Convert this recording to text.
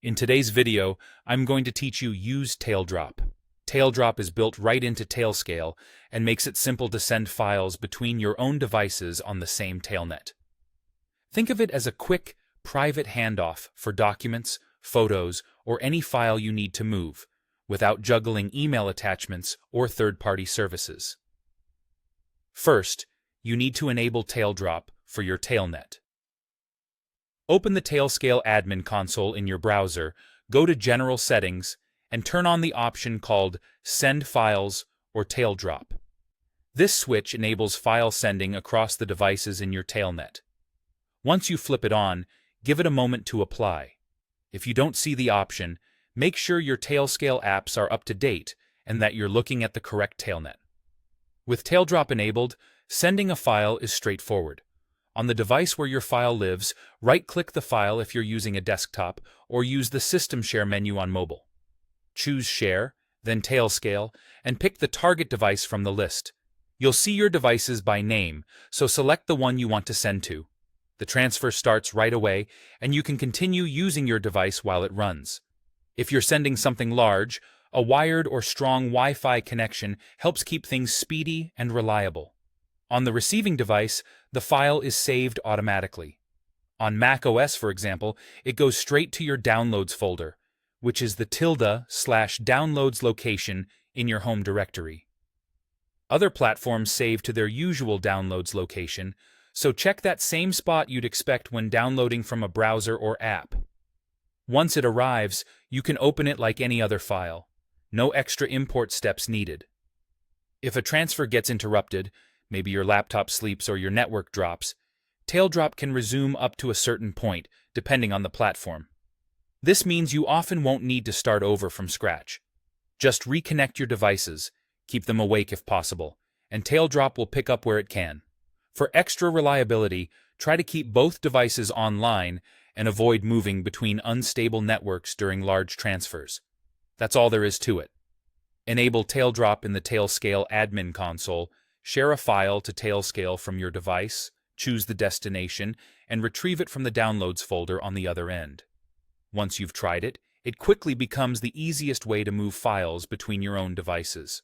In today's video, I'm going to teach you use Taildrop. Taildrop is built right into Tailscale and makes it simple to send files between your own devices on the same tailnet. Think of it as a quick, private handoff for documents, photos, or any file you need to move, without juggling email attachments or third-party services. First, you need to enable Taildrop for your tailnet. Open the Tailscale admin console in your browser, go to General Settings, and turn on the option called Send Files or Taildrop. This switch enables file sending across the devices in your tailnet. Once you flip it on, give it a moment to apply. If you don't see the option, make sure your Tailscale apps are up to date and that you're looking at the correct tailnet. With Taildrop enabled, sending a file is straightforward. On the device where your file lives, right-click the file if you're using a desktop, or use the System Share menu on mobile. Choose Share, then Tailscale, and pick the target device from the list. You'll see your devices by name, so select the one you want to send to. The transfer starts right away, and you can continue using your device while it runs. If you're sending something large, a wired or strong Wi-Fi connection helps keep things speedy and reliable. On the receiving device, the file is saved automatically. On Mac OS, for example, it goes straight to your Downloads folder, which is the ~/downloads location in your home directory. Other platforms save to their usual downloads location, so check that same spot you'd expect when downloading from a browser or app. Once it arrives, you can open it like any other file. No extra import steps needed. If a transfer gets interrupted, maybe your laptop sleeps or your network drops, Taildrop can resume up to a certain point, depending on the platform. This means you often won't need to start over from scratch. Just reconnect your devices, keep them awake if possible, and Taildrop will pick up where it can. For extra reliability, try to keep both devices online and avoid moving between unstable networks during large transfers. That's all there is to it. Enable Taildrop in the Tailscale admin console, share a file to Tailscale from your device, choose the destination, and retrieve it from the Downloads folder on the other end. Once you've tried it, it quickly becomes the easiest way to move files between your own devices.